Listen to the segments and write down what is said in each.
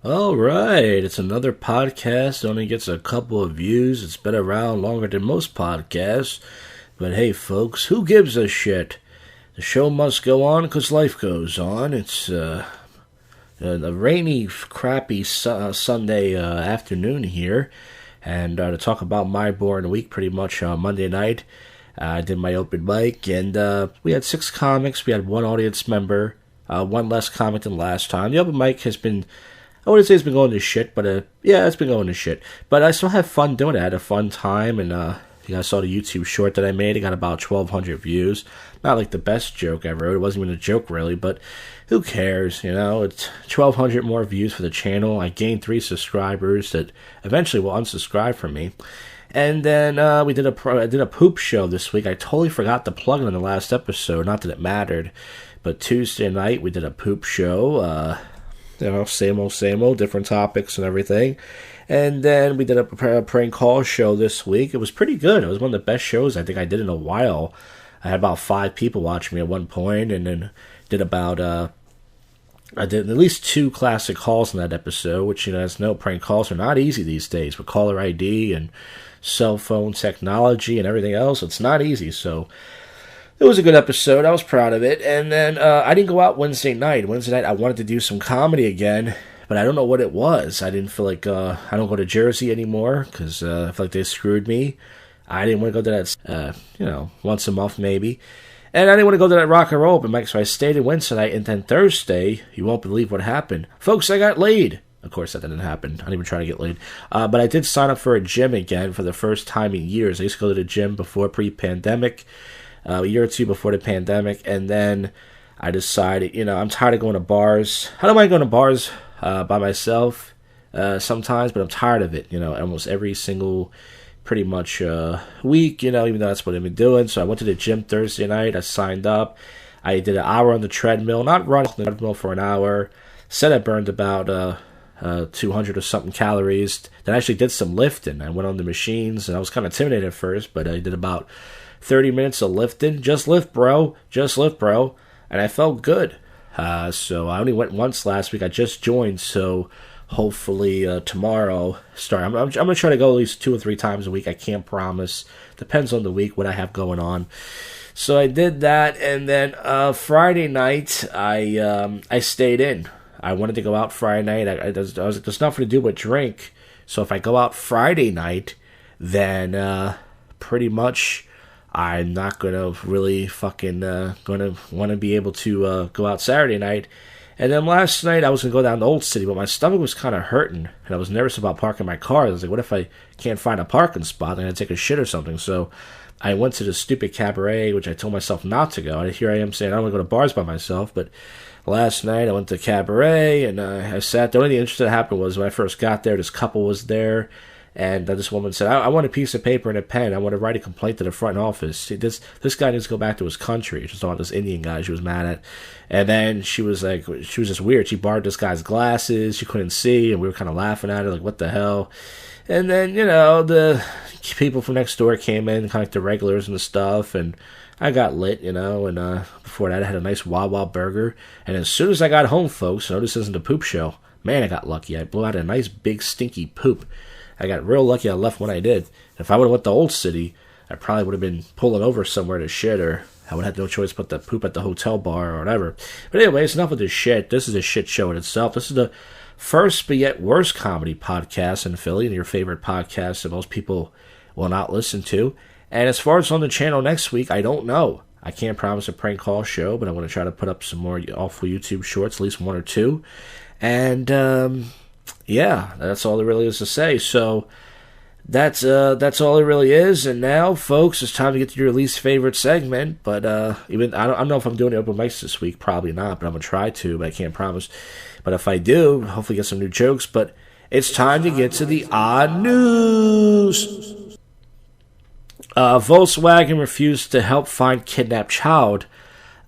All right, it's another podcast. It only gets a couple of views. It's been around longer than most podcasts. But hey, folks, who gives a shit? The show must go on because life goes on. It's a rainy, crappy Sunday afternoon here. And to talk about my boring week pretty much Monday night, I did my open mic, and we had 6 comics. We had 1 audience member, 1 less comic than last time. The open mic has been... I wouldn't say it's been going to shit, but yeah, it's been going to shit. But I still have fun doing it. I had a fun time, and you guys saw the YouTube short that I made. It got about 1,200 views. Not like the best joke I wrote. It wasn't even a joke, really, but who cares, you know? It's 1,200 more views for the channel. I gained 3 subscribers that eventually will unsubscribe from me. And then I did a poop show this week. I totally forgot to plug it in the last episode. Not that it mattered. But Tuesday night, we did a poop show. Same old, different topics and everything. And then we did a prank call show this week. It was pretty good. It was one of the best shows I think I did in a while. I had about 5 people watching me at one point, and then did about, I did at least 2 classic calls in that episode, which, as no, prank calls are not easy these days. With caller ID and cell phone technology and everything else, it's not easy, so... It was a good episode. I was proud of it. And then I didn't go out Wednesday night. Wednesday night I wanted to do some comedy again, but I don't know what it was. I didn't feel like I don't go to Jersey anymore because I feel like they screwed me. I didn't want to go to that, once a month maybe. And I didn't want to go to that rock and roll open mic, so I stayed in Wednesday night. And then Thursday, you won't believe what happened. Folks, I got laid. Of course, that didn't happen. I didn't even try to get laid. But I did sign up for a gym again for the first time in years. I used to go to the gym before pre-pandemic. A year or 2 before the pandemic, and then I decided, I'm tired of going to bars. I don't mind going to bars by myself sometimes, but I'm tired of it, almost every single, pretty much, week, even though that's what I've been doing. So I went to the gym Thursday night, I signed up, I did an hour on the treadmill, not running on the treadmill for an hour, said I burned about 200 or something calories, then I actually did some lifting. I went on the machines, and I was kind of intimidated at first, but I did about 30 minutes of lifting. Just lift, bro. And I felt good. So I only went once last week. I just joined, so hopefully tomorrow start. I'm going to try to go at least 2 or 3 times a week. I can't promise. Depends on the week, what I have going on. So I did that, and then Friday night, I stayed in. I wanted to go out Friday night. There's nothing to do but drink. So if I go out Friday night, then pretty much... I'm not going to really fucking going to want to be able to go out Saturday night. And then last night I was going to go down to Old City, but my stomach was kind of hurting, and I was nervous about parking my car. I was like, what if I can't find a parking spot? I'm going to take a shit or something. So I went to the stupid cabaret, which I told myself not to go. And here I am saying I don't want to go to bars by myself, but last night I went to cabaret, and I sat. The only thing interesting that happened was when I first got there, this couple was there. And this woman said, I want a piece of paper and a pen. I want to write a complaint to the front office. See, this guy needs to go back to his country. She saw this Indian guy she was mad at. And then she was just weird. She borrowed this guy's glasses. She couldn't see, and we were kind of laughing at her, like, what the hell? And then, the people from next door came in, kind of like the regulars and the stuff, and I got lit, and before that I had a nice Wawa burger. And as soon as I got home, folks, this isn't a poop show. Man, I got lucky. I blew out a nice, big, stinky poop. I got real lucky I left when I did. If I would have went to Old City, I probably would have been pulling over somewhere to shit, or I would have had no choice but to poop at the hotel bar or whatever. But anyways, enough of this shit. This is a shit show in itself. This is the first but yet worst comedy podcast in Philly, and your favorite podcast that most people will not listen to. And as far as on the channel next week, I don't know. I can't promise a prank call show, but I'm going to try to put up some more awful YouTube shorts, at least 1 or 2. And, yeah, that's all there really is to say. So that's all it really is. And now, folks, it's time to get to your least favorite segment. But even I don't know if I'm doing the open mics this week. Probably not, but I'm gonna try to. But I can't promise. But if I do, hopefully get some new jokes. But it's time to get to the odd news. Volkswagen refused to help find kidnapped child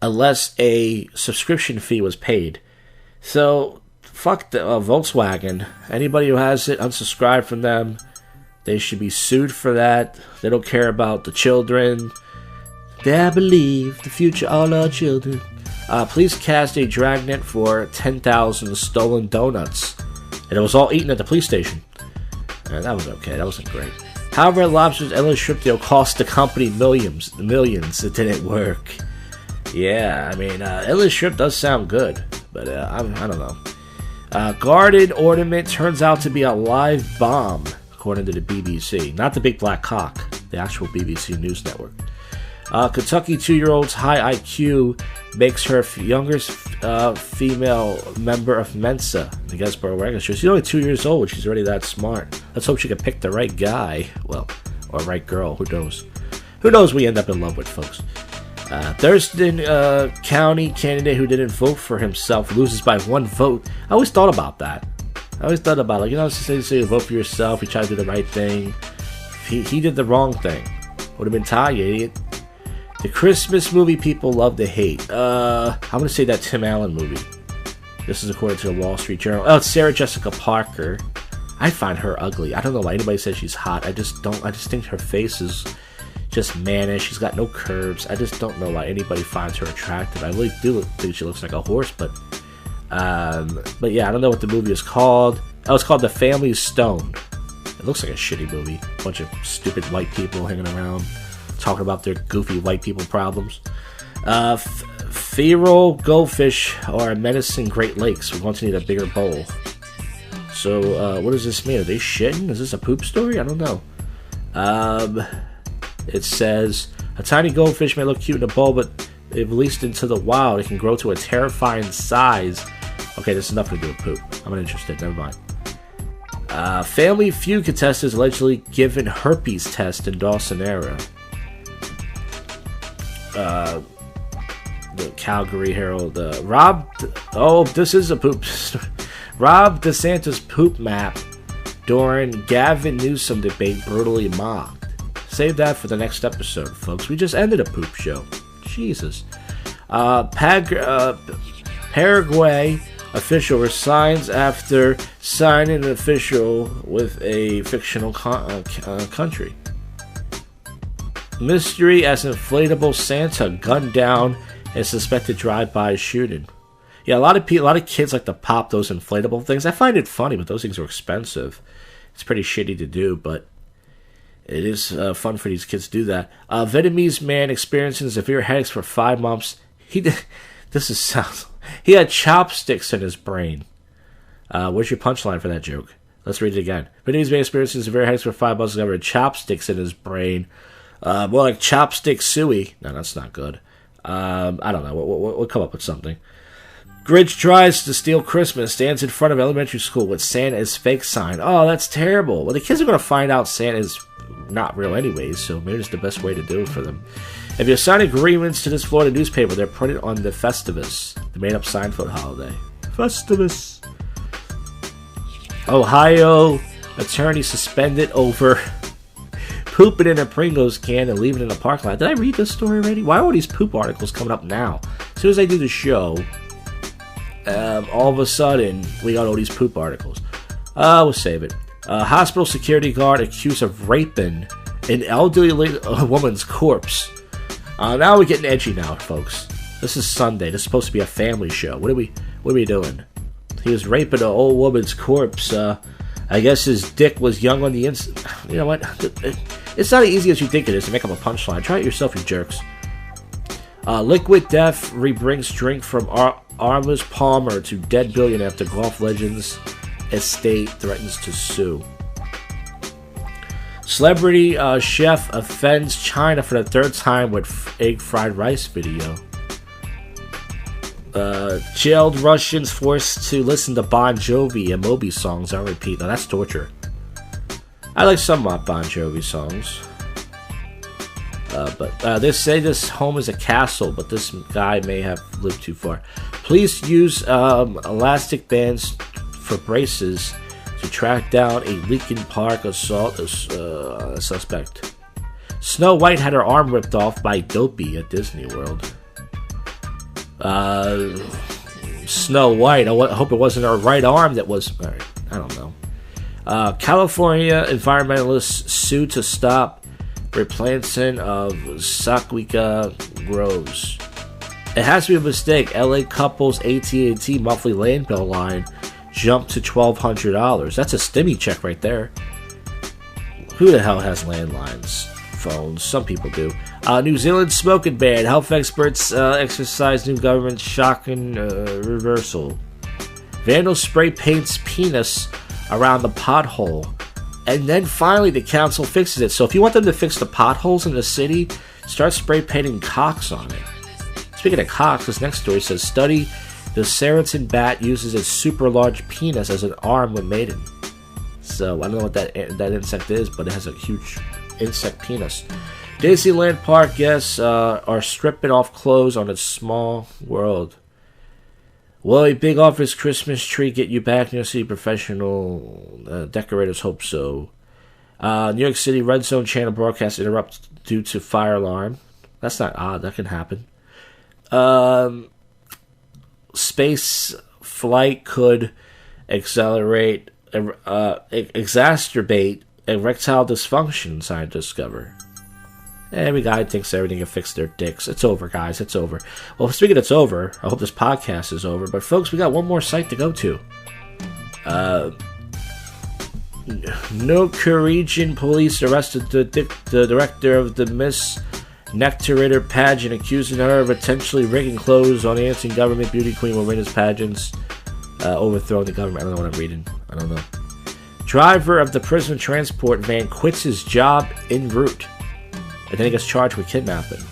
unless a subscription fee was paid. So. Fuck the Volkswagen. Anybody who has it, unsubscribe from them. They should be sued for that. They don't care about the children. I believe the future all our children. Please cast a dragnet for 10,000 stolen donuts. And it was all eaten at the police station. That was okay. That wasn't great. How Red Lobster's endless shrimp deal cost the company millions. It didn't work. Yeah, I mean, endless shrimp does sound good, but I don't know. Garden ornament turns out to be a live bomb, according to the BBC. Not the big black cock, the actual BBC News Network. Kentucky 2-year-old's high IQ makes her youngest female member of Mensa, the Gesboro Wagon Show. She's only 2 years old. She's already that smart. Let's hope she can pick the right guy. Well, or right girl. Who knows? Who knows we end up in love with, folks. Thurston County candidate who didn't vote for himself loses by 1 vote. I always thought about that. I always thought about, like, say you vote for yourself, you try to do the right thing. He did the wrong thing. Would have been Ty, you idiot. The Christmas movie people love to hate. I'm going to say that Tim Allen movie. This is according to the Wall Street Journal. Oh, it's Sarah Jessica Parker. I find her ugly. I don't know why anybody says she's hot. I just think her face is just mannish. She's got no curves. I just don't know why anybody finds her attractive. I really do think she looks like a horse, but yeah, I don't know what the movie is called. Oh, it's called The Family Stone. It looks like a shitty movie. A bunch of stupid white people hanging around, talking about their goofy white people problems. Feral goldfish are a menace in Great Lakes. We're going to need a bigger bowl. So, what does this mean? Are they shitting? Is this a poop story? I don't know. It says, a tiny goldfish may look cute in a bowl, but if released into the wild, it can grow to a terrifying size. Okay, this has nothing to do with poop. I'm not interested. Never mind. Family Feud contestants allegedly given herpes test in Dawson area. The Calgary Herald. This is a poop. Rob DeSantis poop map during Gavin Newsom debate brutally mocked. Save that for the next episode, folks. We just ended a poop show. Jesus. Paraguay official resigns after signing an official with a fictional country. Mystery as inflatable Santa gunned down in suspected drive-by shooting. Yeah, a lot of kids like to pop those inflatable things. I find it funny, but those things are expensive. It's pretty shitty to do, but it is fun for these kids to do that. Vietnamese man experiencing severe headaches for 5 months. He had chopsticks in his brain. What's your punchline for that joke? Let's read it again. Vietnamese man experiencing severe headaches for 5 months. Discovered chopsticks in his brain. More like chopstick suey. No, that's not good. I don't know. We'll come up with something. Grinch tries to steal Christmas, stands in front of elementary school with Santa is fake sign. Oh, that's terrible. Well, the kids are going to find out Santa is not real anyways, so maybe it's the best way to do it for them. If you sign agreements to this Florida newspaper, they're printed on the Festivus, the made-up Seinfeld holiday. Festivus. Ohio attorney suspended over pooping in a Pringles can and leaving it in a parking lot. Did I read this story already? Why are all these poop articles coming up now? As soon as I do the show, all of a sudden, we got all these poop articles. We'll save it. Hospital security guard accused of raping an elderly woman's corpse. Now we're getting edgy now, folks. This is Sunday. This is supposed to be a family show. What are we doing? He was raping an old woman's corpse. I guess his dick was young on the inside. You know what? It's not as easy as you think it is to make up a punchline. Try it yourself, you jerks. Liquid Death rebrings drink from Arliss Palmer to dead billionaire after golf legend's estate threatens to sue. Celebrity chef offends China for the 3rd time with egg fried rice video. Jailed Russians forced to listen to Bon Jovi and Moby songs on repeat. Now that's torture. I like some Bon Jovi songs. But they say this home is a castle, but this guy may have lived too far. Police use elastic bands for braces to track down a Lincoln Park assault suspect. Snow White had her arm ripped off by Dopey at Disney World. Snow White, I hope it wasn't her right arm that was... Alright, I don't know. California environmentalists sue to stop replanting of Sequoia groves. It has to be a mistake. LA couple's AT&T monthly landfill line jumped to $1,200. That's a stimmy check right there. Who the hell has landlines? Phones. Some people do. New Zealand smoking ban. Health experts exercise new government shocking reversal. Vandal spray paints penis around the pothole. And then finally the council fixes it. So if you want them to fix the potholes in the city, start spray painting cocks on it. Speaking of cocks, this next story says, study, the Saracen bat uses its super large penis as an arm when mating. So I don't know what that insect is, but it has a huge insect penis. Disneyland Park guests are stripping off clothes on a small world. Will a big office Christmas tree get you back? New York City professional decorators hope so. New York City Red Zone channel broadcast interrupts due to fire alarm. That's not odd. That can happen. Space flight could exacerbate erectile dysfunction, scientists discover. Every guy thinks everything can fix their dicks. It's over, guys. It's over. Well, speaking of it's over, I hope this podcast is over. But, folks, we got one more site to go to. Norwegian police arrested the director of the Miss Nectarator pageant, accusing her of intentionally rigging clothes on the anti-government beauty queen will win his pageants, overthrowing the government. I don't know what I'm reading. I don't know. Driver of the prison transport van quits his job en route. And then he gets charged with kidnapping.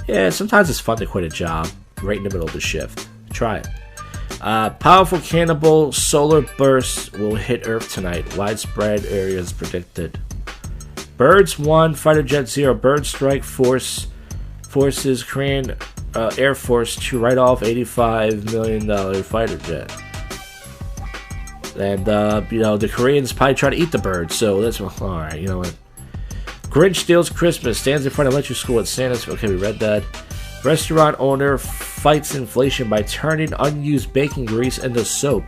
Yeah, sometimes it's fun to quit a job right in the middle of the shift. Try it. Powerful cannibal solar burst will hit Earth tonight. Widespread areas predicted. Birds 1, Fighter Jet 0. Bird Strike Forces Korean Air Force to write off $85 million fighter jet. And, the Koreans probably try to eat the bird, so that's, alright, you know what. Grinch steals Christmas, stands in front of elementary school at Santa's. Okay, we read that. Restaurant owner fights inflation by turning unused baking grease into soap.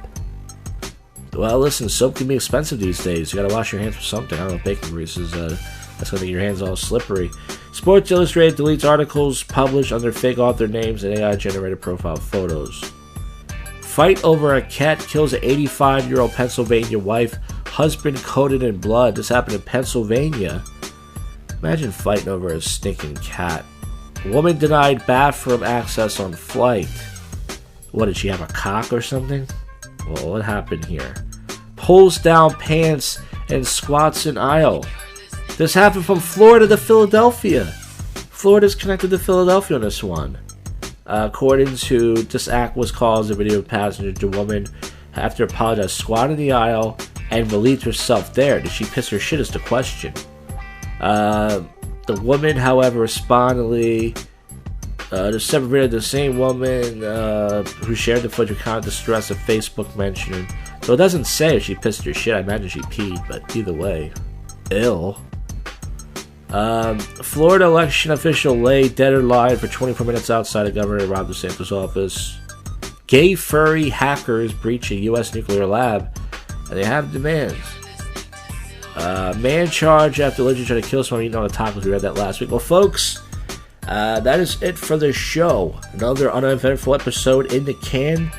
Well, listen, soap can be expensive these days. You gotta wash your hands with something. I don't know, baking grease is, that's gonna make your hands all slippery. Sports Illustrated deletes articles published under fake author names and AI-generated profile photos. Fight over a cat kills an 85-year-old Pennsylvania wife. Husband coated in blood. This happened in Pennsylvania. Imagine fighting over a stinking cat. Woman denied bathroom access on flight. What, did she have a cock or something? Well, what happened here? Pulls down pants and squats in aisle. This happened from Florida to Philadelphia. Florida's connected to Philadelphia on this one. According to this act was caused a video of passenger, the woman, after apologized, squatted in the aisle and relieved herself there. Did she piss her shit is the question. The woman, however, responded. The separate video of the same woman who shared the footage of distress of Facebook mentioning. So it doesn't say if she pissed her shit. I imagine she peed, but either way, ill. Florida election official lay dead or alive for 24 minutes outside of Governor Ron DeSantis' office. Gay furry hackers breach a U.S. nuclear lab, and they have demands. Man charged after allegedly trying to kill someone eating on a taco. We read that last week. Well, folks, that is it for the show. Another uneventful episode in the can,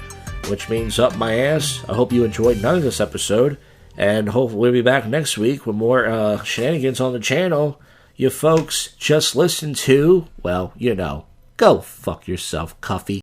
which means up my ass. I hope you enjoyed none of this episode, and hopefully we'll be back next week with more shenanigans on the channel. You folks just listen to, well, you know, go fuck yourself, Cuffy.